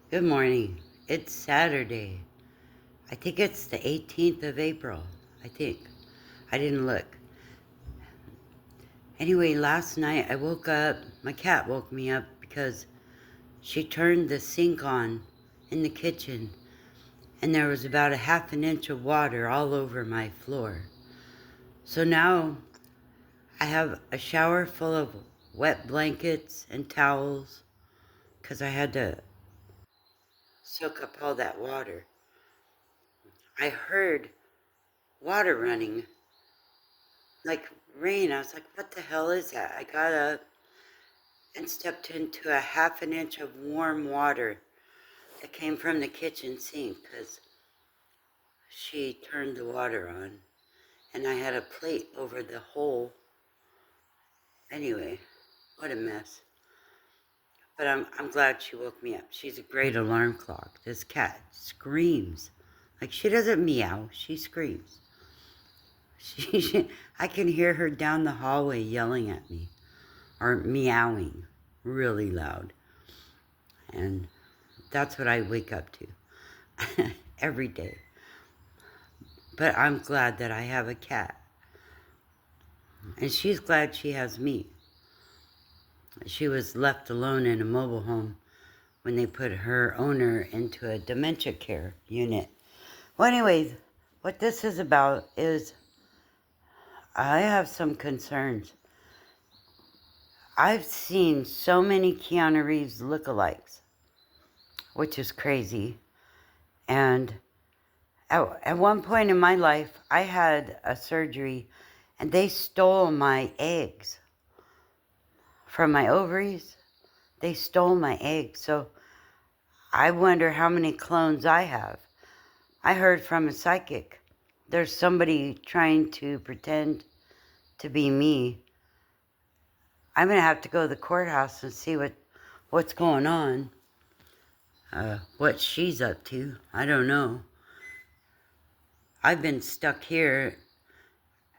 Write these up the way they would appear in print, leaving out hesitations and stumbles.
Good morning. It's Saturday. I think it's the 18th of April. I think. I didn't look. Anyway, last night I woke up. My cat woke me up because she turned the sink on in the kitchen and there was about a half an inch of water all over my floor. So now I have a shower full of wet blankets and towels because I had to soak up all that water. I heard water running like rain. I was like, what the hell is that? I got up and stepped into a half an inch of warm water that came from the kitchen sink because she turned the water on and I had a plate over the hole. Anyway, what a mess. But I'm glad she woke me up. She's a great alarm clock. This cat screams. Like, she doesn't meow, she screams. I can hear her down the hallway yelling at me or meowing really loud. And that's what I wake up to every day. But I'm glad that I have a cat. And she's glad she has me. She was left alone in a mobile home when they put her owner into a dementia care unit. Well, anyways, what this is about is I have some concerns. I've seen so many Keanu Reeves lookalikes, which is crazy. And at one point in my life, I had a surgery and they stole my eggs from my ovaries. They stole my eggs. So I wonder how many clones I have. I heard from a psychic. There's somebody trying to pretend to be me. I'm going to have to go to the courthouse and see what's going on. What she's up to. I don't know. I've been stuck here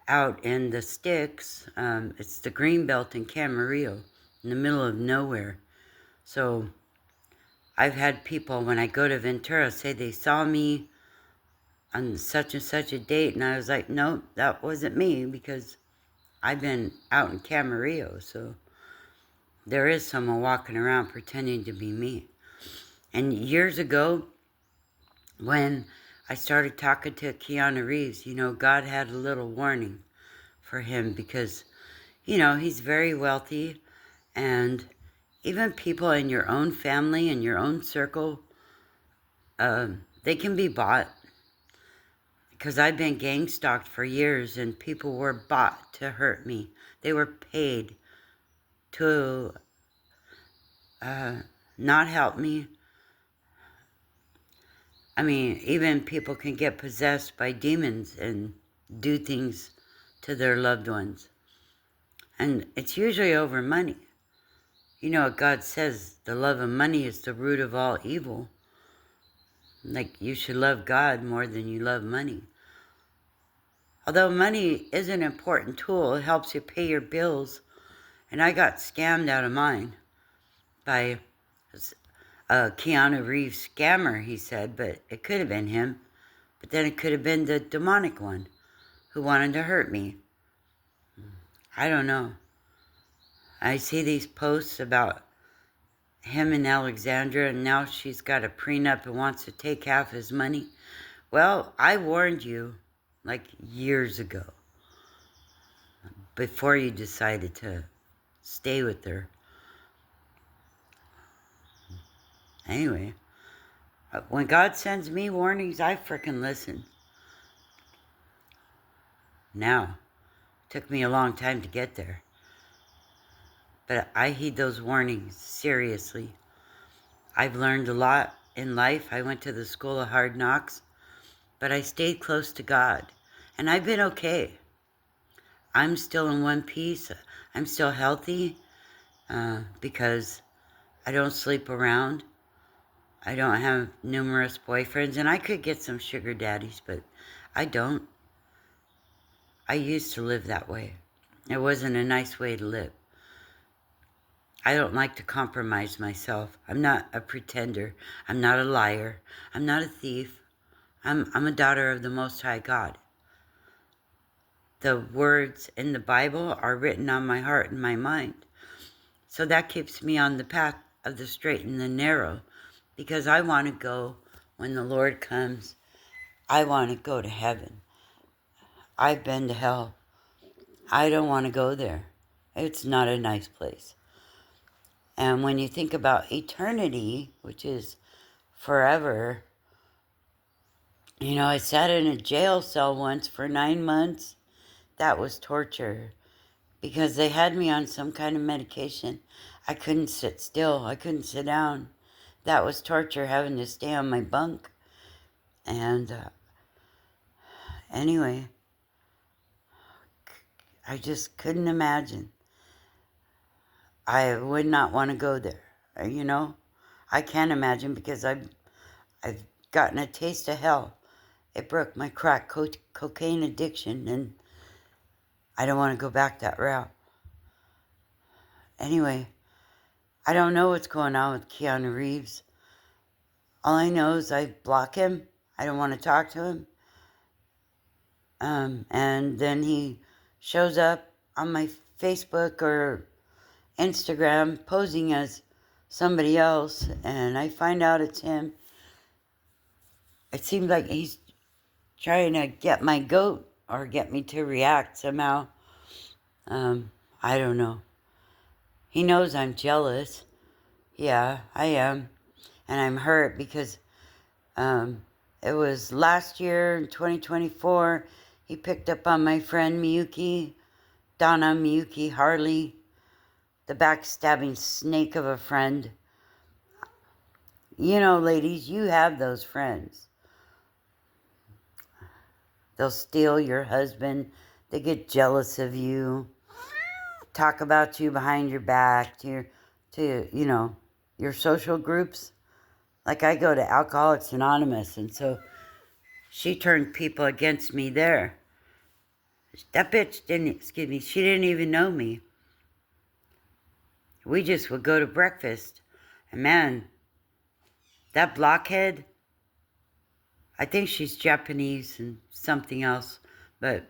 out in the sticks. It's the Greenbelt in Camarillo, in the middle of nowhere. So I've had people, when I go to Ventura, say they saw me on such and such a date, and I was like, no, that wasn't me, because I've been out in Camarillo, so there is someone walking around pretending to be me. And years ago, when I started talking to Keanu Reeves, God had a little warning for him because, he's very wealthy, and even people in your own family, in your own circle, they can be bought. Because I've been gang stalked for years and people were bought to hurt me. They were paid to not help me. I mean, even people can get possessed by demons and do things to their loved ones. And it's usually over money. You know what God says, the love of money is the root of all evil. Like, you should love God more than you love money. Although money is an important tool, it helps you pay your bills. And I got scammed out of mine by a Keanu Reeves scammer, he said, but it could have been him. But then it could have been the demonic one who wanted to hurt me. I don't know. I see these posts about him and Alexandra, and now she's got a prenup and wants to take half his money. Well, I warned you like years ago before you decided to stay with her. Anyway, when God sends me warnings, I frickin' listen. Now, it took me a long time to get there. But I heed those warnings seriously. I've learned a lot in life. I went to the school of hard knocks, but I stayed close to God. And I've been okay. I'm still in one piece. I'm still healthy because I don't sleep around. I don't have numerous boyfriends, and I could get some sugar daddies, but I don't. I used to live that way. It wasn't a nice way to live. I don't like to compromise myself. I'm not a pretender. I'm not a liar. I'm not a thief. I'm a daughter of the Most High God. The words in the Bible are written on my heart and my mind. So that keeps me on the path of the straight and the narrow, because I want to go when the Lord comes. I want to go to heaven. I've been to hell. I don't want to go there. It's not a nice place. And when you think about eternity, which is forever, you know, I sat in a jail cell once for 9 months. That was torture because they had me on some kind of medication. I couldn't sit still. I couldn't sit down. That was torture, having to stay on my bunk. And anyway, I just couldn't imagine. I would not want to go there, you know. I can't imagine because I've gotten a taste of hell. It broke my crack cocaine addiction, and I don't want to go back that route. Anyway, I don't know what's going on with Keanu Reeves. All I know is I block him. I don't want to talk to him. And then he shows up on my Facebook or Instagram posing as somebody else, and I find out it's him. It seems like he's trying to get my goat or get me to react somehow. I don't know. He knows I'm jealous. Yeah, I am. And I'm hurt because it was last year in 2024, he picked up on my friend Miyuki, Donna Miyuki Harley, the backstabbing snake of a friend. You know, ladies, you have those friends. They'll steal your husband. They get jealous of you. Talk about you behind your back to you know, your social groups. Like I go to Alcoholics Anonymous, and so she turned people against me there. That bitch she didn't even know me. We just would go to breakfast. And man, that blockhead, I think she's Japanese and something else, but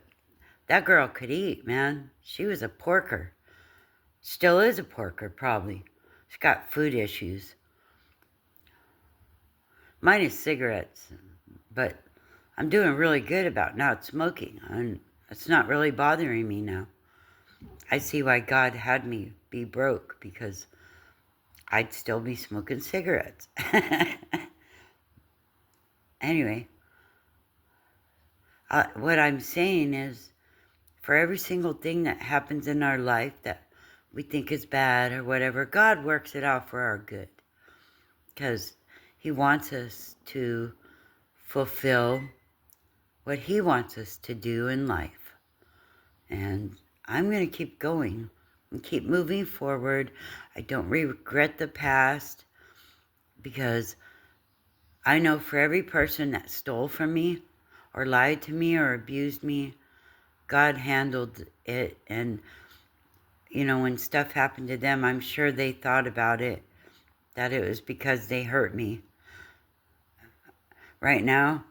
that girl could eat, man. She was a porker. Still is a porker, probably. She's got food issues. Mine is cigarettes, but I'm doing really good about not smoking. And it's not really bothering me now. I see why God had me be broke, because I'd still be smoking cigarettes. Anyway, what I'm saying is, for every single thing that happens in our life that we think is bad or whatever, God works it out for our good. Because He wants us to fulfill what He wants us to do in life. And I'm going to keep going and keep moving forward. I don't regret the past, because I know for every person that stole from me or lied to me or abused me, God handled it. And, you know, when stuff happened to them, I'm sure they thought about it, that it was because they hurt me. Right now,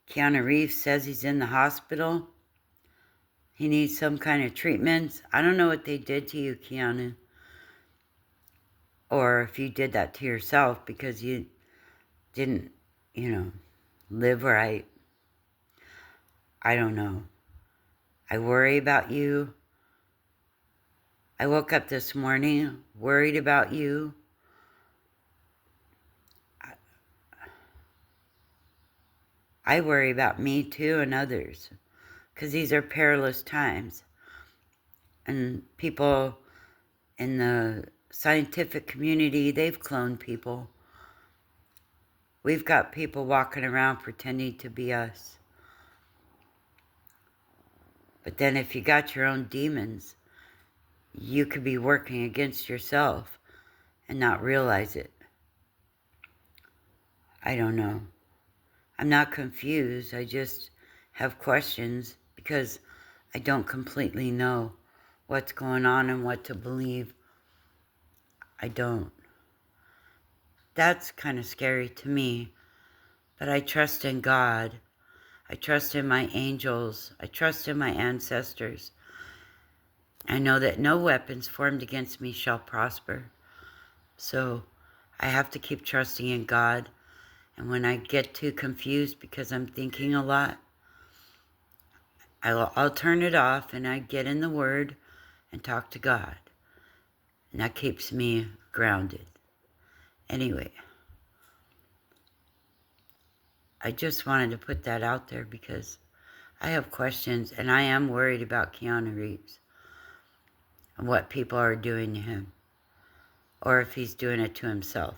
Keanu Reeves says he's in the hospital. He needs some kind of treatment. I don't know what they did to you, Keanu. Or if you did that to yourself because you didn't, you know, live right. I don't know. I worry about you. I woke up this morning worried about you. I worry about me too and others, because these are perilous times. And people in the scientific community, they've cloned people. We've got people walking around pretending to be us. But then if you got your own demons, you could be working against yourself and not realize it. I don't know. I'm not confused. I just have questions because I don't completely know what's going on and what to believe. I don't. That's kind of scary to me. But I trust in God. I trust in my angels. I trust in my ancestors. I know that no weapons formed against me shall prosper. So I have to keep trusting in God. And when I get too confused because I'm thinking a lot, I'll turn it off and I get in the Word and talk to God. And that keeps me grounded. Anyway, I just wanted to put that out there because I have questions and I am worried about Keanu Reeves and what people are doing to him, or if he's doing it to himself.